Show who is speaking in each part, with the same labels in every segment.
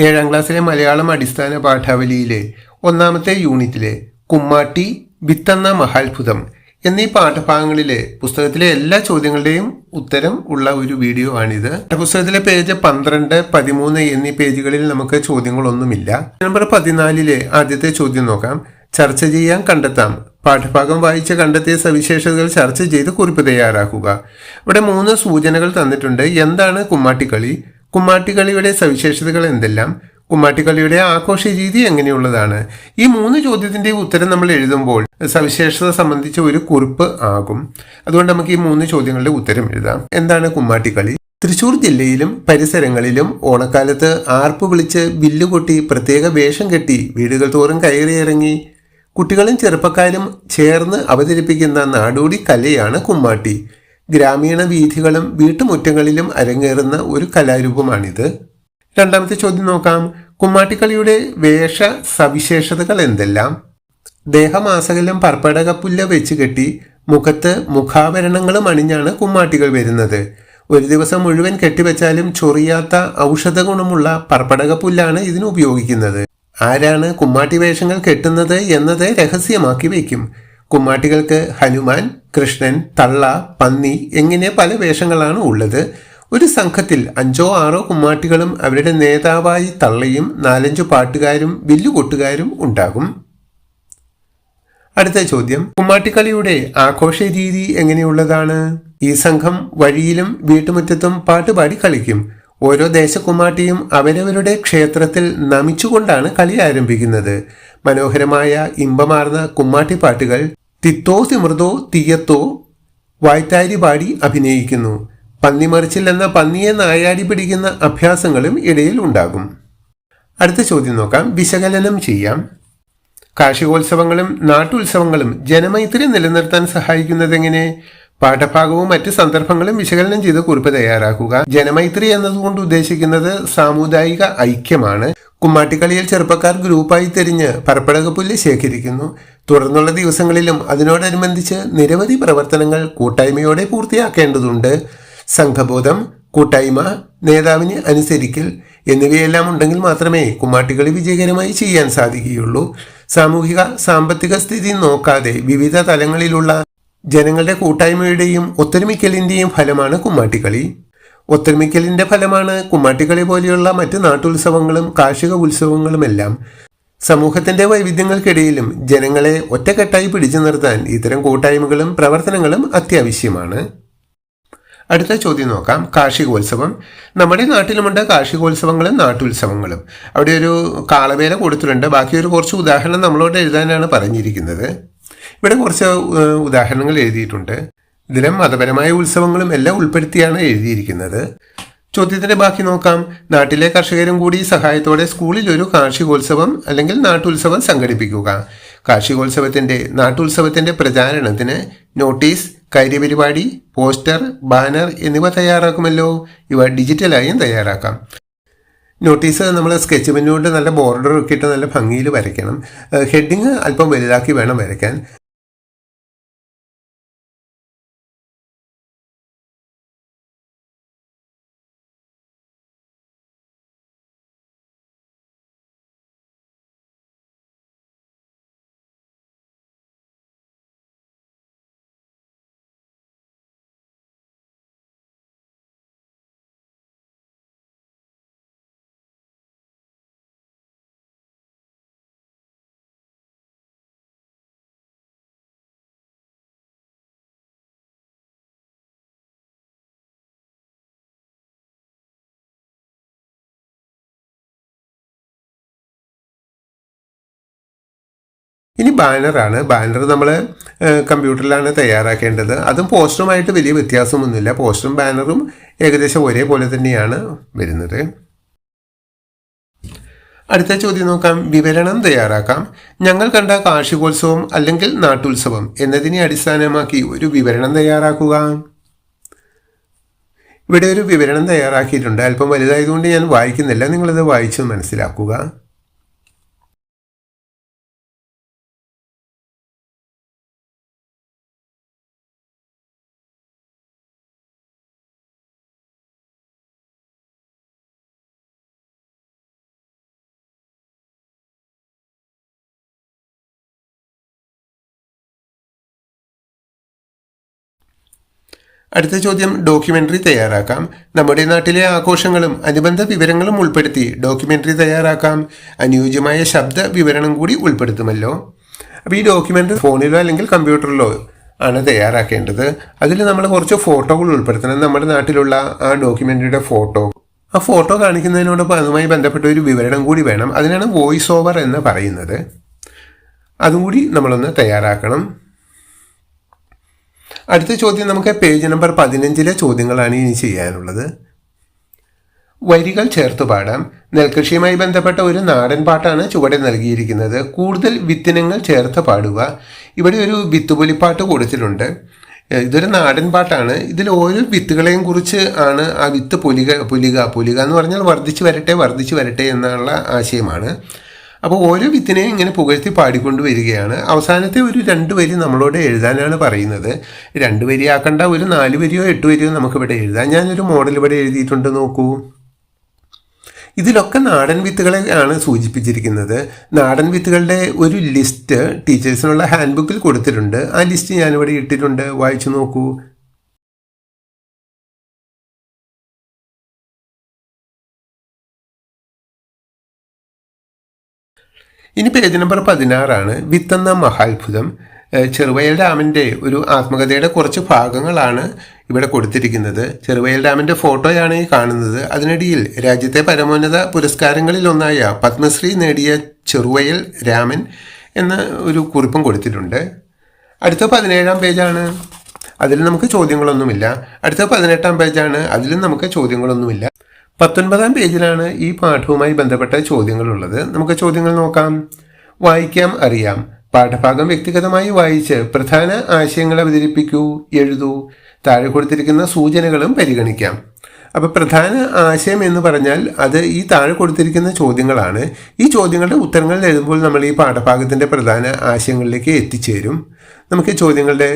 Speaker 1: ഏഴാം ക്ലാസ്സിലെ മലയാളം അടിസ്ഥാന പാഠാവലിയിലെ ഒന്നാമത്തെ യൂണിറ്റിലെ കുമ്മാട്ടി, വിത്തെന്ന മഹാത്ഭുതം എന്നീ പാഠഭാഗങ്ങളിലെ പുസ്തകത്തിലെ എല്ലാ ചോദ്യങ്ങളുടെയും ഉത്തരം ഉള്ള ഒരു വീഡിയോ ആണിത്. പുസ്തകത്തിലെ പേജ് 12, 13 എന്നീ പേജുകളിൽ നമുക്ക് ചോദ്യങ്ങളൊന്നുമില്ല. നമ്പർ 14 ആദ്യത്തെ ചോദ്യം നോക്കാം. ചർച്ച ചെയ്യാൻ, കണ്ടെത്താം. പാഠഭാഗം വായിച്ച് കണ്ടെത്തിയ സവിശേഷതകൾ ചർച്ച ചെയ്ത് കുറിപ്പ് തയ്യാറാക്കുക. ഇവിടെ 3 സൂചനകൾ തന്നിട്ടുണ്ട്. എന്താണ് കുമ്മാട്ടിക്കളി? കുമ്മാട്ടിക്കളിയുടെ സവിശേഷതകൾ എന്തെല്ലാം? കുമ്മാട്ടിക്കളിയുടെ ആഘോഷ രീതി എങ്ങനെയുള്ളതാണ്? ഈ 3 ചോദ്യത്തിന്റെ ഉത്തരം നമ്മൾ എഴുതുമ്പോൾ സവിശേഷത സംബന്ധിച്ച ഒരു കുറിപ്പ് ആകും. അതുകൊണ്ട് നമുക്ക് ഈ 3 ചോദ്യങ്ങളുടെ ഉത്തരം എഴുതാം. എന്താണ് കുമ്മാട്ടിക്കളി? തൃശൂർ ജില്ലയിലും പരിസരങ്ങളിലും ഓണക്കാലത്ത് ആർപ്പ് വിളിച്ച് ബില്ലുകൊട്ടി പ്രത്യേക വേഷം കെട്ടി വീടുകൾ തോറും കയറിയിറങ്ങി കുട്ടികളും ചെറുപ്പക്കാരും ചേർന്ന് അവതരിപ്പിക്കുന്ന നാടോടി കലയാണ് കുമ്മാട്ടി. ഗ്രാമീണ വീഥികളും വീട്ടുമുറ്റങ്ങളിലും അരങ്ങേറുന്ന ഒരു കലാരൂപമാണിത്. രണ്ടാമത്തെ ചോദ്യം നോക്കാം. കുമ്മാട്ടിക്കളിയുടെ വേഷ സവിശേഷതകൾ എന്തെല്ലാം? ദേഹമാസകലം പർപ്പടകപ്പുല്ല വെച്ച് കെട്ടി മുഖത്ത് മുഖാഭരണങ്ങളും അണിഞ്ഞാണ് കുമ്മാട്ടികൾ വരുന്നത്. ഒരു ദിവസം മുഴുവൻ കെട്ടിവെച്ചാലും ചൊറിയാത്ത ഔഷധ ഗുണമുള്ള പർപ്പടകപ്പുല്ലാണ് ഇതിന് ഉപയോഗിക്കുന്നത്. ആരാണ് കുമ്മാട്ടി വേഷങ്ങൾ കെട്ടുന്നത് എന്നത് രഹസ്യമാക്കി വയ്ക്കും. കുമ്മാട്ടികൾക്ക് ഹനുമാൻ, കൃഷ്ണൻ, തള്ള, പന്നി എങ്ങനെ പല വേഷങ്ങളാണ് ഉള്ളത്. ഒരു സംഘത്തിൽ 5-6 കുമ്മാട്ടികളും അവരുടെ നേതാവായി തള്ളയും 4-5 പാട്ടുകാരും വില്ലുകൊട്ടുകാരും ഉണ്ടാകും. അടുത്ത ചോദ്യം. കുമ്മാട്ടിക്കളിയുടെ ആഘോഷ രീതി എങ്ങനെയുള്ളതാണ്? ഈ സംഘം വഴിയിലും വീട്ടുമുറ്റത്തും പാട്ടുപാടി കളിക്കും. ഓരോ ദേശക്കുമ്മാട്ടിയും അവരവരുടെ ക്ഷേത്രത്തിൽ നമിച്ചുകൊണ്ടാണ് കളി ആരംഭിക്കുന്നത്. മനോഹരമായ ഇമ്പമാർന്ന കുമ്മാട്ടിപ്പാട്ടുകൾ തിത്തോ തിമൃതോ തീയത്തോ വായ്ത്താരി പാടി അഭിനയിക്കുന്നു. പന്നിമറിച്ചിൽ എന്ന പന്നിയെ നായാടി പിടിക്കുന്ന അഭ്യാസങ്ങളും ഇടയിൽ ഉണ്ടാകും. അടുത്ത ചോദ്യം നോക്കാം. വിശകലനം ചെയ്യാം. കാർഷികോത്സവങ്ങളും നാട്ടുത്സവങ്ങളും ജനമൈത്രി നിലനിർത്താൻ സഹായിക്കുന്നത് എങ്ങനെ? പാഠഭാഗവും മറ്റ് സന്ദർഭങ്ങളും വിശകലനം ചെയ്ത് കുറിപ്പ് തയ്യാറാക്കുക. ജനമൈത്രി എന്നതുകൊണ്ട് ഉദ്ദേശിക്കുന്നത് സാമുദായിക ഐക്യമാണ്. കുമ്മാട്ടിക്കളിയിൽ ചെറുപ്പക്കാർ ഗ്രൂപ്പായി തിരിഞ്ഞ് പർപ്പടകപ്പുല്ല് ശേഖരിക്കുന്നു. തുടർന്നുള്ള ദിവസങ്ങളിലും അതിനോടനുബന്ധിച്ച് നിരവധി പ്രവർത്തനങ്ങൾ കൂട്ടായ്മയോടെ പൂർത്തിയാക്കേണ്ടതുണ്ട്. സംഘബോധം, കൂട്ടായ്മ, നേതാവിനെ അനുസരിക്കൽ എന്നിവയെല്ലാം ഉണ്ടെങ്കിൽ മാത്രമേ കുമ്മാട്ടിക്കളി വിജയകരമായി ചെയ്യാൻ സാധിക്കുകയുള്ളൂ. സാമൂഹിക സാമ്പത്തിക സ്ഥിതി നോക്കാതെ വിവിധ തലങ്ങളിലുള്ള ജനങ്ങളുടെ കൂട്ടായ്മയുടെയും ഒത്തൊരുമിക്കലിന്റെയും ഫലമാണ് കുമ്മാട്ടിക്കളി. ഒത്തൊരുമിക്കലിന്റെ ഫലമാണ് കുമ്മാട്ടിക്കളി പോലെയുള്ള മറ്റ് നാട്ടുത്സവങ്ങളും കാർഷിക ഉത്സവങ്ങളുമെല്ലാം. സമൂഹത്തിന്റെ വൈവിധ്യങ്ങൾക്കിടയിലും ജനങ്ങളെ ഒറ്റക്കെട്ടായി പിടിച്ചു നിർത്താൻ ഇത്തരം കൂട്ടായ്മകളും പ്രവർത്തനങ്ങളും അത്യാവശ്യമാണ്. അടുത്ത ചോദ്യം നോക്കാം. കാർഷികോത്സവം. നമ്മുടെ നാട്ടിലുമുണ്ട് കാർഷികോത്സവങ്ങളും നാട്ടുത്സവങ്ങളും. അവിടെ ഒരു കാളവേല കൊടുത്തിട്ടുണ്ട്. ബാക്കി കുറച്ച് ഉദാഹരണം നമ്മളോട് എഴുതാനാണ് പറഞ്ഞിരിക്കുന്നത്. ഇവിടെ കുറച്ച് ഉദാഹരണങ്ങൾ എഴുതിയിട്ടുണ്ട്. ഇതിലും മതപരമായ ഉത്സവങ്ങളും എല്ലാം ഉൾപ്പെടുത്തിയാണ് എഴുതിയിരിക്കുന്നത്. ചോദ്യത്തിന്റെ ബാക്കി നോക്കാം. നാട്ടിലെ കർഷകരും കൂടി സഹായത്തോടെ സ്കൂളിൽ ഒരു കാർഷികോത്സവം അല്ലെങ്കിൽ നാട്ടുത്സവം സംഘടിപ്പിക്കുക. നാട്ടുത്സവത്തിന്റെ പ്രചാരണത്തിന് നോട്ടീസ്, കാര്യപരിപാടി, പോസ്റ്റർ, ബാനർ എന്നിവ തയ്യാറാക്കുമല്ലോ. ഇവ ഡിജിറ്റലായും തയ്യാറാക്കാം. നോട്ടീസ് നമ്മൾ സ്കെച്ച് പെന്നുകൊണ്ട് നല്ല ബോർഡർ ഒക്കെ ഇട്ട് നല്ല ഭംഗിയിൽ വരയ്ക്കണം. ഹെഡിങ് അല്പം വലുതാക്കി വേണം വരയ്ക്കാൻ. ഇനി ബാനറാണ്. ബാനർ നമ്മൾ കമ്പ്യൂട്ടറിലാണ് തയ്യാറാക്കേണ്ടത്. അതും പോസ്റ്ററുമായിട്ട് വലിയ വ്യത്യാസമൊന്നുമില്ല. പോസ്റ്ററും ബാനറും ഏകദേശം ഒരേപോലെ തന്നെയാണ് വരുന്നത്. അടുത്ത ചോദ്യം നോക്കാം. വിവരണം തയ്യാറാക്കാം. ഞങ്ങൾ കണ്ട കാർഷികോത്സവം അല്ലെങ്കിൽ നാട്ടുത്സവം എന്നതിനെ അടിസ്ഥാനമാക്കി ഒരു വിവരണം തയ്യാറാക്കുക. ഇവിടെ ഒരു വിവരണം തയ്യാറാക്കിയിട്ടുണ്ട്. അല്പം വലുതായതുകൊണ്ട് ഞാൻ വായിക്കുന്നില്ല. നിങ്ങളത് വായിച്ച് മനസ്സിലാക്കുക. അടുത്ത ചോദ്യം ഡോക്യുമെന്ററി തയ്യാറാക്കാം. നമ്മുടെ നാട്ടിലെ ആഘോഷങ്ങളും അനുബന്ധ വിവരങ്ങളും ഉൾപ്പെടുത്തി ഡോക്യുമെന്ററി തയ്യാറാക്കാം. അനുയോജ്യമായ ശബ്ദ വിവരണം കൂടി ഉൾപ്പെടുത്തുമല്ലോ. അപ്പോൾ ഈ ഡോക്യുമെന്ററി ഫോണിലോ അല്ലെങ്കിൽ കമ്പ്യൂട്ടറിലോ ആണ് തയ്യാറാക്കേണ്ടത്. അതിൽ നമ്മൾ കുറച്ച് ഫോട്ടോകൾ ഉൾപ്പെടുത്തണം. നമ്മുടെ നാട്ടിലുള്ള ആ ഡോക്യുമെന്ററിയുടെ ഫോട്ടോ, ആ ഫോട്ടോ കാണിക്കുന്നതിനോടൊപ്പം അതുമായി ബന്ധപ്പെട്ട ഒരു വിവരണം കൂടി വേണം. അതിനാണ് വോയിസ് ഓവർ എന്ന് പറയുന്നത്. അതും കൂടി നമ്മളൊന്ന് തയ്യാറാക്കണം. അടുത്ത ചോദ്യം നമുക്ക് പേജ് നമ്പർ 15 ചോദ്യങ്ങളാണ് ഇനി ചെയ്യാനുള്ളത്. വരികൾ ചേർത്ത് പാടാം. നെൽകൃഷിയുമായി ബന്ധപ്പെട്ട ഒരു നാടൻ പാട്ടാണ് ചുവടെ നൽകിയിരിക്കുന്നത്. കൂടുതൽ വിത്തിനങ്ങൾ ചേർത്ത് പാടുക. ഇവിടെ ഒരു വിത്തുപൊലിപ്പാട്ട് കൊടുത്തിട്ടുണ്ട്. ഇതൊരു നാടൻ പാട്ടാണ്. ഇതിൽ ഓരോ വിത്തുകളെയും കുറിച്ച് ആണ് ആ വിത്ത് പൊലിക എന്ന് പറഞ്ഞാൽ വർദ്ധിച്ചു വരട്ടെ എന്നുള്ള ആശയമാണ്. അപ്പോൾ ഓരോ വിത്തിനെയും ഇങ്ങനെ പുകഴ്ത്തി പാടിക്കൊണ്ട് വരികയാണ്. അവസാനത്തെ ഒരു 2 വരി നമ്മളോട് എഴുതാനാണ് പറയുന്നത്. 2 വരി ആക്കണ്ട, ഒരു 4 വരിയോ 8 വരിയോ നമുക്കിവിടെ എഴുതാം. ഞാനൊരു മോഡൽ ഇവിടെ എഴുതിയിട്ടുണ്ട്, നോക്കൂ. ഇതിലൊക്കെ നാടൻ വിത്തുകളെ ആണ് സൂചിപ്പിച്ചിരിക്കുന്നത്. നാടൻ വിത്തുകളുടെ ഒരു ലിസ്റ്റ് ടീച്ചേഴ്സിനുള്ള ഹാൻഡ് ബുക്കിൽ കൊടുത്തിട്ടുണ്ട്. ആ ലിസ്റ്റ് ഞാനിവിടെ ഇട്ടിട്ടുണ്ട്, വായിച്ചു നോക്കൂ. ഇനി പേജ് നമ്പർ 16 വിത്തെന്ന മഹാത്ഭുതം. ചെറുവയൽ ഡാമിൻ്റെ ഒരു ആത്മകഥയുടെ കുറച്ച് ഭാഗങ്ങളാണ് ഇവിടെ കൊടുത്തിരിക്കുന്നത്. ചെറുവയൽ ഡാമിൻ്റെ ഫോട്ടോയാണ് ഈ കാണുന്നത്. അതിനിടയിൽ രാജ്യത്തെ പരമോന്നത പുരസ്കാരങ്ങളിലൊന്നായ പത്മശ്രീ നേടിയ ചെറുവയൽ രാമൻ എന്ന ഒരു കുറിപ്പും കൊടുത്തിട്ടുണ്ട്. അടുത്ത 17 പേജാണ്. അതിൽ നമുക്ക് ചോദ്യങ്ങളൊന്നുമില്ല. അടുത്ത 18 പേജാണ്. അതിലും നമുക്ക് ചോദ്യങ്ങളൊന്നുമില്ല. 19 പേജിലാണ് ഈ പാഠവുമായി ബന്ധപ്പെട്ട ചോദ്യങ്ങളുള്ളത്. നമുക്ക് ചോദ്യങ്ങൾ നോക്കാം. വായിക്കാം അറിയാം. പാഠഭാഗം വ്യക്തിഗതമായി വായിച്ച് പ്രധാന ആശയങ്ങൾ അവതരിപ്പിക്കൂ, എഴുതൂ. താഴെ കൊടുത്തിരിക്കുന്ന സൂചനകളും പരിഗണിക്കാം. അപ്പോൾ പ്രധാന ആശയം എന്ന് പറഞ്ഞാൽ അത് ഈ താഴെ കൊടുത്തിരിക്കുന്ന ചോദ്യങ്ങളാണ്. ഈ ചോദ്യങ്ങളുടെ ഉത്തരങ്ങൾ എഴുതുമ്പോൾ നമ്മൾ ഈ പാഠഭാഗത്തിൻ്റെ പ്രധാന ആശയങ്ങളിലേക്ക് എത്തിച്ചേരും. നമുക്ക് ചോദ്യങ്ങളുടെ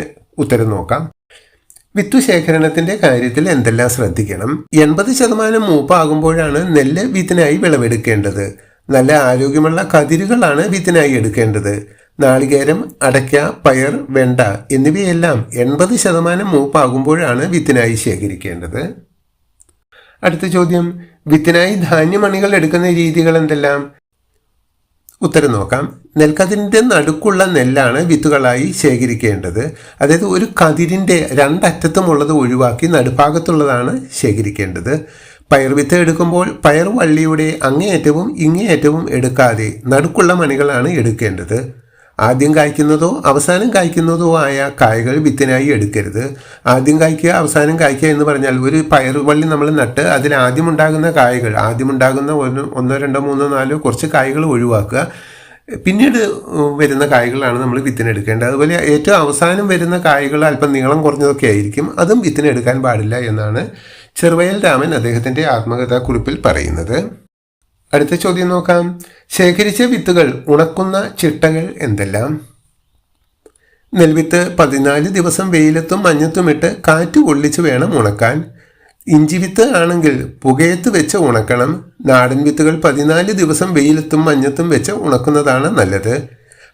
Speaker 1: ഉത്തരം നോക്കാം. വിത്തുശേഖരണത്തിന്റെ കാര്യത്തിൽ എന്തെല്ലാം ശ്രദ്ധിക്കണം? 80% മൂപ്പാകുമ്പോഴാണ് നെല്ല് വിത്തിനായി വിളവെടുക്കേണ്ടത്. നല്ല ആരോഗ്യമുള്ള കതിരുകളാണ് വിത്തിനായി എടുക്കേണ്ടത്. നാളികേരം, അടയ്ക്ക, പയർ, വെണ്ട എന്നിവയെല്ലാം 80% മൂപ്പാകുമ്പോഴാണ് വിത്തിനായി ശേഖരിക്കേണ്ടത്. അടുത്ത ചോദ്യം, വിത്തിനായി ധാന്യമണികൾ എടുക്കുന്ന രീതികൾ എന്തെല്ലാം? ഉത്തരം നോക്കാം. നെൽക്കതിരിൻ്റെ നടുക്കുള്ള നെല്ലാണ് വിത്തുകളായി ശേഖരിക്കേണ്ടത്. അതായത് ഒരു കതിരിൻ്റെ 2 അറ്റത്തുമുള്ളത് ഒഴിവാക്കി നടുഭാഗത്തുള്ളതാണ് ശേഖരിക്കേണ്ടത്. പയർ വിത്ത് എടുക്കുമ്പോൾ പയർ വള്ളിയുടെ അങ്ങേയറ്റവും ഇങ്ങേയറ്റവും എടുക്കാതെ നടുക്കുള്ള മണികളാണ് എടുക്കേണ്ടത്. ആദ്യം കായ്ക്കുന്നതോ അവസാനം കായ്ക്കുന്നതോ ആയ കായകൾ വിത്തിനായി എടുക്കരുത്. ആദ്യം കായ്ക്കുക അവസാനം കായ്ക്കുക എന്ന് പറഞ്ഞാൽ ഒരു പയർ വള്ളി നമ്മൾ നട്ട് അതിൽ ആദ്യമുണ്ടാകുന്ന കായകൾ, ആദ്യമുണ്ടാകുന്ന 1, 2, 3, 4 കുറച്ച് കായകൾ ഒഴിവാക്കുക. പിന്നീട് വരുന്ന കായകളാണ് നമ്മൾ വിത്തിനെടുക്കേണ്ടത്. അതുപോലെ ഏറ്റവും അവസാനം വരുന്ന കായകൾ അല്പം നീളം കുറഞ്ഞതൊക്കെ ആയിരിക്കും. അതും വിത്തിനെടുക്കാൻ പാടില്ല എന്നാണ് ചെറുവയൽ രാമൻ അദ്ദേഹത്തിൻ്റെ ആത്മകഥാക്കുറിപ്പിൽ പറയുന്നത്. അടുത്ത ചോദ്യം നോക്കാം. ശേഖരിച്ച വിത്തുകൾ ഉണക്കുന്ന ചിട്ടകൾ എന്തെല്ലാം? നെൽവിത്ത് 14 ദിവസം വെയിലത്തും മഞ്ഞത്തുമിട്ട് കാറ്റ് കൊള്ളിച്ച് വേണം ഉണക്കാൻ. ഇഞ്ചിവിത്ത് ആണെങ്കിൽ പുകയത്ത് വെച്ച് ഉണക്കണം. നാടൻ വിത്തുകൾ 14 ദിവസം വെയിലത്തും മഞ്ഞത്തും വെച്ച് ഉണക്കുന്നതാണ് നല്ലത്.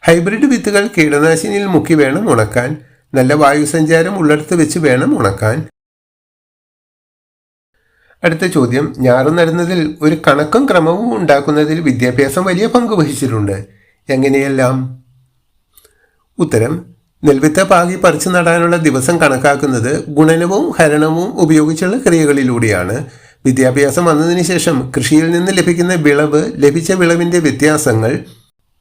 Speaker 1: ഹൈബ്രിഡ് വിത്തുകൾ കീടനാശിനിയിൽ മുക്കി വേണം ഉണക്കാൻ. നല്ല വായുസഞ്ചാരം ഉള്ളിടത്ത് വെച്ച് വേണം ഉണക്കാൻ. അടുത്ത ചോദ്യം, ഞാറ് നടുന്നതിൽ ഒരു കണക്കും ക്രമവും ഉണ്ടാക്കുന്നതിൽ വിദ്യാഭ്യാസം വലിയ പങ്ക് വഹിച്ചിട്ടുണ്ട്. എങ്ങനെയെല്ലാം? ഉത്തരം, നെൽവിത്ത് പാകി പറിച്ചു നടാനുള്ള ദിവസം കണക്കാക്കുന്നത് ഗുണനവും ഹരണവും ഉപയോഗിച്ചുള്ള ക്രിയകളിലൂടെയാണ്. വിദ്യാഭ്യാസം വന്നതിന് ശേഷം കൃഷിയിൽ നിന്ന് ലഭിക്കുന്ന വിളവ്, ലഭിച്ച വിളവിൻ്റെ വ്യത്യാസങ്ങൾ,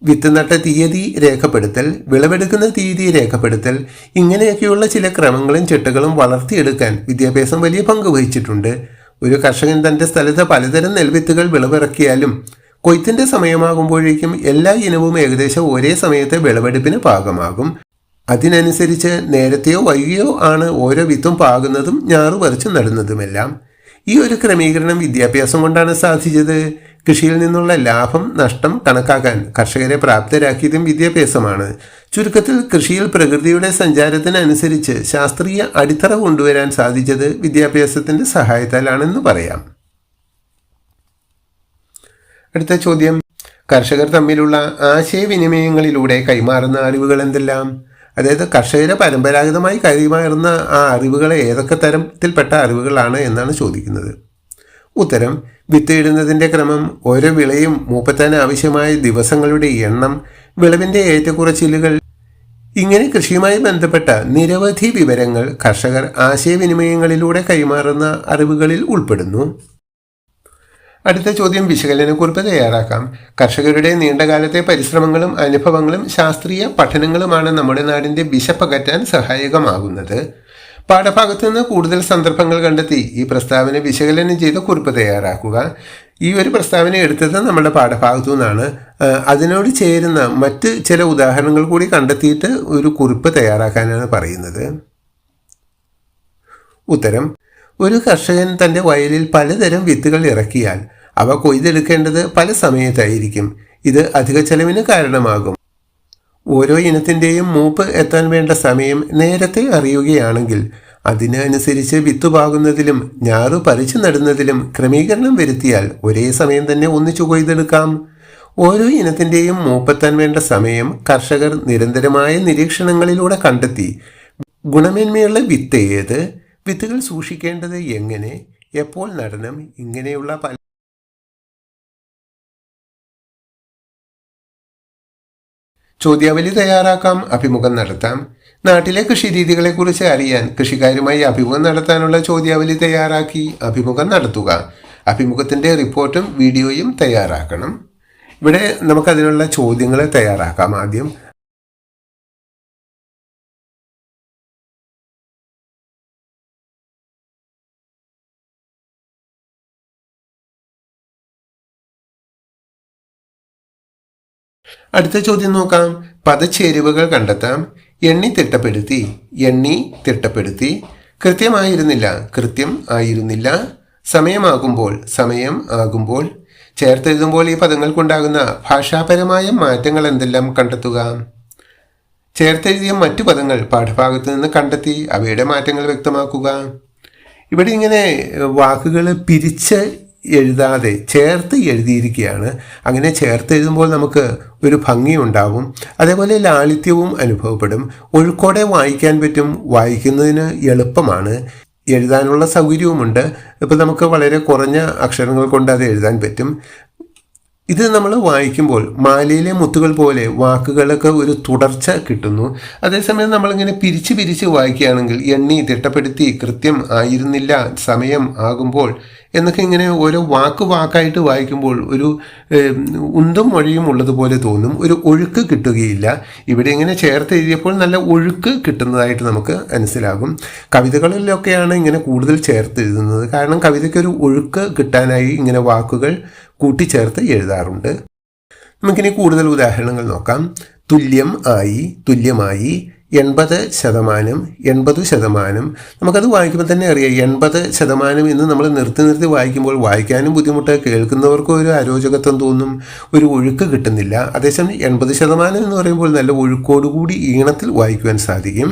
Speaker 1: വിത്ത് നട്ട തീയതി രേഖപ്പെടുത്തൽ, വിളവെടുക്കുന്ന തീയതി രേഖപ്പെടുത്തൽ, ഇങ്ങനെയൊക്കെയുള്ള ചില ക്രമങ്ങളും ചിട്ടകളും വളർത്തിയെടുക്കാൻ വിദ്യാഭ്യാസം വലിയ പങ്ക് വഹിച്ചിട്ടുണ്ട്. ഒരു കർഷകൻ തൻ്റെ സ്ഥലത്ത് പലതരം നെൽവിത്തുകൾ വിളവിറക്കിയാലും കൊയ്ത്തിൻ്റെ സമയമാകുമ്പോഴേക്കും എല്ലാ ഇനവും ഏകദേശം ഒരേ സമയത്ത് വിളവെടുപ്പിന് പാകമാകും. അതിനനുസരിച്ച് നേരത്തെയോ വൈകിയോ ആണ് ഓരോ വിത്തും പാകുന്നതും ഞാറ് പറിച്ചു നടുന്നതുമെല്ലാം. ഈ ഒരു ക്രമീകരണം വിദ്യാഭ്യാസം കൊണ്ടാണ് സാധിച്ചത്. കൃഷിയിൽ നിന്നുള്ള ലാഭം നഷ്ടം കണക്കാക്കാൻ കർഷകരെ പ്രാപ്തരാക്കിയതും വിദ്യാഭ്യാസമാണ്. ചുരുക്കത്തിൽ കൃഷിയിൽ പ്രകൃതിയുടെ സഞ്ചാരത്തിനനുസരിച്ച് ശാസ്ത്രീയ അടിത്തറ കൊണ്ടുവരാൻ സാധിച്ചത് വിദ്യാഭ്യാസത്തിൻ്റെ സഹായത്താലാണെന്ന് പറയാം. അടുത്ത ചോദ്യം, കർഷകർ തമ്മിലുള്ള ആശയവിനിമയങ്ങളിലൂടെ കൈമാറുന്ന അറിവുകൾ എന്തെല്ലാം? അതായത് കർഷകരെ പരമ്പരാഗതമായി കൈമാറുന്ന ആ അറിവുകൾ ഏതൊക്കെ തരത്തിൽപ്പെട്ട അറിവുകളാണ് എന്നാണ് ചോദിക്കുന്നത്. ഉത്തരം: വിത്തിടുന്നതിൻ്റെ ക്രമം, ഓരോ വിളയും മൂപ്പെത്താൻ ആവശ്യമായ ദിവസങ്ങളുടെ എണ്ണം, വിളവിൻ്റെ ഏറ്റക്കുറച്ചിലുകൾ, ഇങ്ങനെ കൃഷിയുമായി ബന്ധപ്പെട്ട നിരവധി വിവരങ്ങൾ കർഷകർ ആശയവിനിമയങ്ങളിലൂടെ കൈമാറുന്ന അറിവുകളിൽ ഉൾപ്പെടുന്നു. അടുത്ത ചോദ്യം വിശകലനക്കുറിപ്പ് തയ്യാറാക്കാം. കർഷകരുടെ നീണ്ടകാലത്തെ പരിശ്രമങ്ങളും അനുഭവങ്ങളും ശാസ്ത്രീയ പഠനങ്ങളുമാണ് നമ്മുടെ നാടിൻ്റെ വിശപ്പകറ്റാൻ സഹായകമാകുന്നത്. പാഠഭാഗത്തു നിന്ന് കൂടുതൽ സന്ദർഭങ്ങൾ കണ്ടെത്തി ഈ പ്രസ്താവന വിശകലനം ചെയ്ത് കുറിപ്പ് തയ്യാറാക്കുക. ഈ ഒരു പ്രസ്താവന എടുത്തത് നമ്മുടെ പാഠഭാഗത്തു നിന്നാണ്. അതിനോട് ചേരുന്ന മറ്റ് ചില ഉദാഹരണങ്ങൾ കൂടി കണ്ടെത്തിയിട്ട് ഒരു കുറിപ്പ് തയ്യാറാക്കാനാണ് പറയുന്നത്. ഉത്തരം: ഒരു കർഷകൻ തൻ്റെ വയലിൽ പലതരം വിത്തുകൾ ഇറക്കിയാൽ അവ കൊയ്തെടുക്കേണ്ടത് പല സമയത്തായിരിക്കും. ഇത് അധിക ചെലവിന് കാരണമാകും. ഓരോ ഇനത്തിൻ്റെയും മൂപ്പ് എത്താൻ വേണ്ട സമയം നേരത്തെ അറിയുകയാണെങ്കിൽ അതിനനുസരിച്ച് വിത്തുപാകുന്നതിലും ഞാറു പറിച്ചു നടുന്നതിലും ക്രമീകരണം വരുത്തിയാൽ ഒരേ സമയം തന്നെ ഒന്നിച്ചു കൊയ്തെടുക്കാം. ഓരോ ഇനത്തിൻ്റെയും മൂപ്പെത്താൻ വേണ്ട സമയം കർഷകർ നിരന്തരമായ നിരീക്ഷണങ്ങളിലൂടെ കണ്ടെത്തി ഗുണമേന്മയുള്ള വിത്ത് ഏത്, വിത്തുകൾ സൂക്ഷിക്കേണ്ടത് എങ്ങനെ, എപ്പോൾ നടണം, ഇങ്ങനെയുള്ള പല ചോദ്യാവലി തയ്യാറാക്കാം. അഭിമുഖം നടത്താം. നാട്ടിലെ കൃഷിരീതികളെക്കുറിച്ച് അറിയാൻ കൃഷിക്കാരുമായി അഭിമുഖം നടത്താനുള്ള ചോദ്യാവലി തയ്യാറാക്കി അഭിമുഖം നടത്തുക. അഭിമുഖത്തിൻ്റെ റിപ്പോർട്ടും വീഡിയോയും തയ്യാറാക്കണം. ഇവിടെ നമുക്കതിനുള്ള ചോദ്യങ്ങൾ തയ്യാറാക്കാം. ആദ്യം അടുത്ത ചോദ്യം നോക്കാം. പദച്ചേരുവകൾ കണ്ടെത്താം. എണ്ണി തിട്ടപ്പെടുത്തി, എണ്ണി തിട്ടപ്പെടുത്തി. കൃത്യമായിരുന്നില്ല, കൃത്യം ആയിരുന്നില്ല. സമയമാകുമ്പോൾ, സമയം ആകുമ്പോൾ. ചേർത്തെഴുതുമ്പോൾ ഈ പദങ്ങൾക്കുണ്ടാകുന്ന ഭാഷാപരമായ മാറ്റങ്ങൾ എന്തെല്ലാം കണ്ടെത്തുക. ചേർത്തെഴുതിയ മറ്റു പദങ്ങൾ പാഠഭാഗത്ത് നിന്ന് കണ്ടെത്തി അവയുടെ മാറ്റങ്ങൾ വ്യക്തമാക്കുക. ഇവിടെ ഇങ്ങനെ വാക്കുകൾ പിരിച്ച് എഴുതാതെ ചേർത്ത് എഴുതിയിരിക്കുകയാണ്. അങ്ങനെ ചേർത്ത് എഴുതുമ്പോൾ നമുക്ക് ഒരു ഭംഗിയുണ്ടാവും. അതേപോലെ ലാളിത്യവും അനുഭവപ്പെടും. ഒഴുക്കോടെ വായിക്കാൻ പറ്റും. വായിക്കുന്നതിന് എളുപ്പമാണ്. എഴുതാനുള്ള സൗകര്യവുമുണ്ട്. ഇപ്പോൾ നമുക്ക് വളരെ കുറഞ്ഞ അക്ഷരങ്ങൾ കൊണ്ട് അത് എഴുതാൻ പറ്റും. ഇത് നമ്മൾ വായിക്കുമ്പോൾ മാലയിലെ മുത്തുകൾ പോലെ വാക്കുകളൊക്കെ ഒരു തുടർച്ച കിട്ടുന്നു. അതേസമയം നമ്മളിങ്ങനെ പിരിച്ച് പിരിച്ച് വായിക്കുകയാണെങ്കിൽ എണ്ണി തിട്ടപ്പെടുത്തി, കൃത്യം ആയിരുന്നില്ല, സമയം ആകുമ്പോൾ എന്നൊക്കെ ഇങ്ങനെ ഓരോ വാക്കായിട്ട് വായിക്കുമ്പോൾ ഒരു ഉന്തും മൊഴിയും ഉള്ളതുപോലെ തോന്നും. ഒരു ഒഴുക്ക് കിട്ടുകയില്ല. ഇവിടെ ഇങ്ങനെ ചേർത്ത് എഴുതിയപ്പോൾ നല്ല ഒഴുക്ക് കിട്ടുന്നതായിട്ട് നമുക്ക് മനസ്സിലാകും. കവിതകളിലൊക്കെയാണ് ഇങ്ങനെ കൂടുതൽ ചേർത്ത് എഴുതുന്നത്. കാരണം കവിതയ്ക്കൊരു ഒഴുക്ക് കിട്ടാനായി ഇങ്ങനെ വാക്കുകൾ കൂട്ടിച്ചേർത്ത് എഴുതാറുണ്ട്. നമുക്കിനി കൂടുതൽ ഉദാഹരണങ്ങൾ നോക്കാം. തുല്യം ആയി, തുല്യമായി. 80%, 80%. നമുക്കത് വായിക്കുമ്പോൾ തന്നെ അറിയാം 80% എന്ന് നമ്മൾ നിർത്തി വായിക്കുമ്പോൾ വായിക്കാനും ബുദ്ധിമുട്ട്, കേൾക്കുന്നവർക്കും ഒരു അരോചകത്വം തോന്നും, ഒരു ഒഴുക്ക് കിട്ടുന്നില്ല. അതേസമയം 80% എന്ന് പറയുമ്പോൾ നല്ല ഒഴുക്കോടുകൂടി ഈണത്തിൽ വായിക്കുവാൻ സാധിക്കും.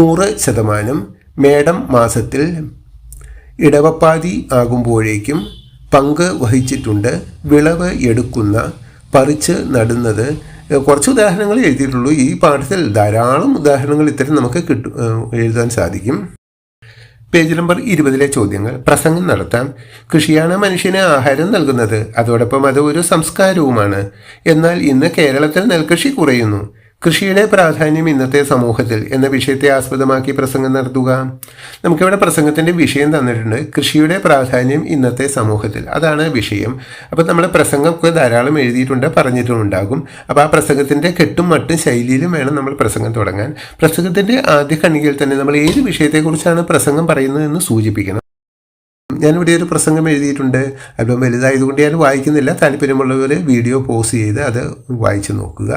Speaker 1: 100%. മേടം മാസത്തിൽ ഇടവപ്പാതി ആകുമ്പോഴേക്കും പങ്ക് വഹിച്ചിട്ടുണ്ട്. വിളവ് എടുക്കുന്ന, പറിച്ച് നടുന്നത്. കുറച്ച് ഉദാഹരണങ്ങൾ എഴുതിയിട്ടുള്ളൂ. ഈ പാഠത്തിൽ ധാരാളം ഉദാഹരണങ്ങൾ ഇത്തരം നമുക്ക് എഴുതാൻ സാധിക്കും. പേജ് നമ്പർ 20 ചോദ്യങ്ങൾ. പ്രസംഗം നടത്താം. കൃഷിയാണ് മനുഷ്യന് ആഹാരം നൽകുന്നത്. അതോടൊപ്പം അത് ഒരു സംസ്കാരവുമാണ്. എന്നാൽ ഇന്ന് കേരളത്തിൽ നെൽകൃഷി കുറയുന്നു. കൃഷിയുടെ പ്രാധാന്യം ഇന്നത്തെ സമൂഹത്തിൽ എന്ന വിഷയത്തെ ആസ്പദമാക്കി പ്രസംഗം നടത്തുക. നമുക്കിവിടെ പ്രസംഗത്തിൻ്റെ വിഷയം തന്നിട്ടുണ്ട്. കൃഷിയുടെ പ്രാധാന്യം ഇന്നത്തെ സമൂഹത്തിൽ, അതാണ് വിഷയം. അപ്പോൾ നമ്മൾ പ്രസംഗമൊക്കെ ധാരാളം എഴുതിയിട്ടുണ്ട്, പറഞ്ഞിട്ടുണ്ടാകും. അപ്പോൾ ആ പ്രസംഗത്തിൻ്റെ കെട്ടും മട്ടും ശൈലിയിലും വേണം നമ്മൾ പ്രസംഗം തുടങ്ങാൻ. പ്രസംഗത്തിൻ്റെ ആദ്യ ഖണ്ഡികയിൽ തന്നെ നമ്മൾ ഏത് വിഷയത്തെക്കുറിച്ചാണ് പ്രസംഗം പറയുന്നതെന്ന് സൂചിപ്പിക്കണം. ഞാനിവിടെ ഒരു പ്രസംഗം എഴുതിയിട്ടുണ്ട്. അല്പം വലുതായതുകൊണ്ട് ഞാൻ വായിക്കുന്നില്ല. താല്പര്യമുള്ളവർ വീഡിയോ പോസ് ചെയ്ത് അത് വായിച്ച് നോക്കുക.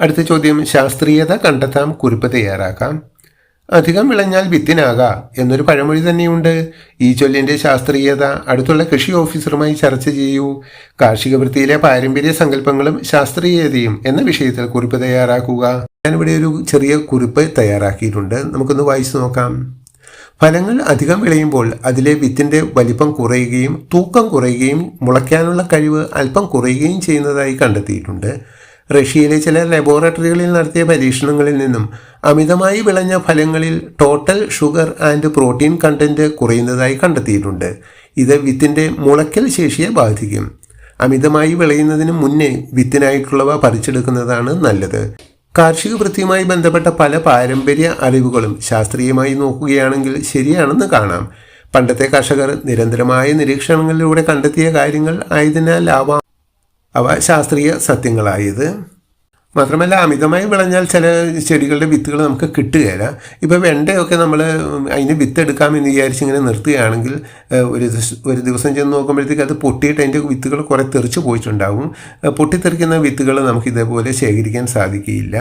Speaker 1: അടുത്ത ചോദ്യം, ശാസ്ത്രീയത കണ്ടെത്താം, കുറിപ്പ് തയ്യാറാക്കാം. അധികം വിളഞ്ഞാൽ വിത്തിനാകാം എന്നൊരു പഴമൊഴി തന്നെയുണ്ട്. ഈ ചൊല്ലിന്റെ ശാസ്ത്രീയത അടുത്തുള്ള കൃഷി ഓഫീസറുമായി ചർച്ച ചെയ്യൂ. കാർഷിക വൃത്തിയിലെ പാരമ്പര്യ സങ്കല്പങ്ങളും ശാസ്ത്രീയതയും എന്ന വിഷയത്തിൽ കുറിപ്പ് തയ്യാറാക്കുക. ഞാനിവിടെ ഒരു ചെറിയ കുറിപ്പ് തയ്യാറാക്കിയിട്ടുണ്ട്, നമുക്കൊന്ന് വായിച്ചു നോക്കാം. ഫലങ്ങൾ അധികം വിളയുമ്പോൾ അതിലെ വിത്തിന്റെ വലിപ്പം കുറയുകയും തൂക്കം കുറയുകയും മുളയ്ക്കാനുള്ള കഴിവ് അല്പം കുറയുകയും ചെയ്യുന്നതായി കണ്ടെത്തിയിട്ടുണ്ട്. റഷ്യയിലെ ചില ലബോറട്ടറികളിൽ നടത്തിയ പരീക്ഷണങ്ങളിൽ നിന്നും അമിതമായി വിളഞ്ഞ ഫലങ്ങളിൽ total sugar and protein content കുറയുന്നതായി കണ്ടെത്തിയിട്ടുണ്ട്. ഇത് വിത്തിന്റെ മുളയ്ക്കൽ ശേഷിയെ ബാധിക്കും. അമിതമായി വിളയുന്നതിന് മുന്നേ വിത്തിനായിട്ടുള്ളവ പറിച്ചെടുക്കുന്നതാണ് നല്ലത്. കാർഷിക വൃത്തിയുമായി ബന്ധപ്പെട്ട പല പാരമ്പര്യ അറിവുകളും ശാസ്ത്രീയമായി നോക്കുകയാണെങ്കിൽ ശരിയാണെന്ന് കാണാം. പണ്ടത്തെ കർഷകർ നിരന്തരമായ നിരീക്ഷണങ്ങളിലൂടെ കണ്ടെത്തിയ കാര്യങ്ങൾ ആയതിനാലാവാം അവ ശാസ്ത്രീയ സത്യങ്ങളായത്. മാത്രമല്ല, അമിതമായി വിളഞ്ഞാൽ ചില ചെടികളുടെ വിത്തുകൾ നമുക്ക് കിട്ടുകയില്ല. ഇപ്പോൾ വെണ്ടയൊക്കെ നമ്മൾ അതിന് വിത്തെടുക്കാമെന്ന് വിചാരിച്ച് ഇങ്ങനെ നിർത്തുകയാണെങ്കിൽ ഒരു ദിവസം ചെന്ന് നോക്കുമ്പോഴത്തേക്ക് അത് പൊട്ടിയിട്ട് അതിൻ്റെ വിത്തുകൾ കുറേ തെറിച്ച് പോയിട്ടുണ്ടാകും. പൊട്ടിത്തെറിക്കുന്ന വിത്തുകൾ നമുക്ക് ഇതേപോലെ ശേഖരിക്കാൻ സാധിക്കുകയില്ല.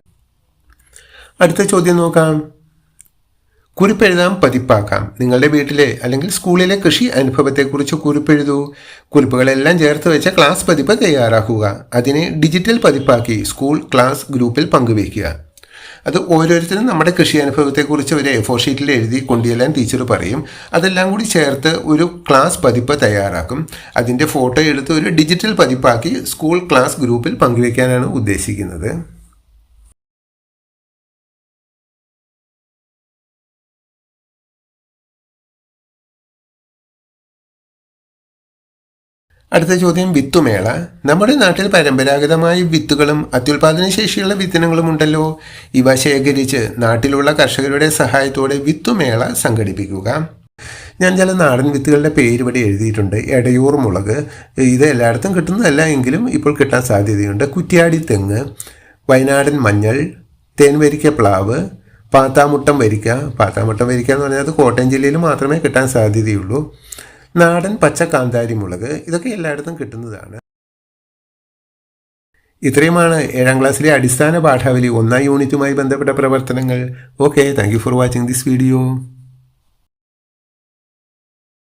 Speaker 1: അടുത്ത ചോദ്യം നോക്കാം. കുറിപ്പെഴുതാം, പതിപ്പാക്കാം. നിങ്ങളുടെ വീട്ടിലെ അല്ലെങ്കിൽ സ്കൂളിലെ കൃഷി അനുഭവത്തെക്കുറിച്ച് കുറിപ്പെഴുതൂ. കുറിപ്പുകളെല്ലാം ചേർത്ത് വെച്ച ക്ലാസ് പതിപ്പ് തയ്യാറാക്കുക. അതിനെ ഡിജിറ്റൽ പതിപ്പാക്കി സ്കൂൾ ക്ലാസ് ഗ്രൂപ്പിൽ പങ്കുവയ്ക്കുക. അത് ഓരോരുത്തരും നമ്മുടെ കൃഷി അനുഭവത്തെക്കുറിച്ച് ഒരു A4 ഷീറ്റിൽ എഴുതി കൊണ്ടുചെല്ലാൻ ടീച്ചർ പറയും. അതെല്ലാം കൂടി ചേർത്ത് ഒരു ക്ലാസ് പതിപ്പ് തയ്യാറാക്കും. അതിൻ്റെ ഫോട്ടോ എടുത്ത് ഒരു ഡിജിറ്റൽ പതിപ്പാക്കി സ്കൂൾ ക്ലാസ് ഗ്രൂപ്പിൽ പങ്കുവയ്ക്കാനാണ് ഉദ്ദേശിക്കുന്നത്. അടുത്ത ചോദ്യം, വിത്തുമേള. നമ്മുടെ നാട്ടിൽ പരമ്പരാഗതമായി വിത്തുകളും അത്യുൽപാദന ശേഷിയുള്ള വിത്തിനങ്ങളും ഉണ്ടല്ലോ. ഇവ ശേഖരിച്ച് നാട്ടിലുള്ള കർഷകരുടെ സഹായത്തോടെ വിത്തുമേള സംഘടിപ്പിക്കുക. ഞാൻ ചില നാടൻ വിത്തുകളുടെ പേര് ഇവിടെ എഴുതിയിട്ടുണ്ട്. എടയൂർ മുളക്, ഇത് എല്ലായിടത്തും കിട്ടുന്നതല്ല എങ്കിലും ഇപ്പോൾ കിട്ടാൻ സാധ്യതയുണ്ട്. കുറ്റ്യാടി തെങ്ങ്, വയനാടൻ മഞ്ഞൾ, തേൻവരിക്ക പ്ലാവ്, പാത്താമുട്ടം വരിക്ക. പാത്താമുട്ടം വരിക്ക എന്ന് പറഞ്ഞാൽ അത് കോട്ടയം ജില്ലയിൽ മാത്രമേ കിട്ടാൻ സാധ്യതയുള്ളൂ. നാടൻ പച്ച കാന്താരി മുളക്, ഇതൊക്കെ എല്ലായിടത്തും കിട്ടുന്നതാണ്. ഇത്രയുമാണ് 7ാം ക്ലാസ്സിലെ അടിസ്ഥാന പാഠാവലി 1ാം യൂണിറ്റുമായി ബന്ധപ്പെട്ട പ്രവർത്തനങ്ങൾ. Okay, thank you for watching this video.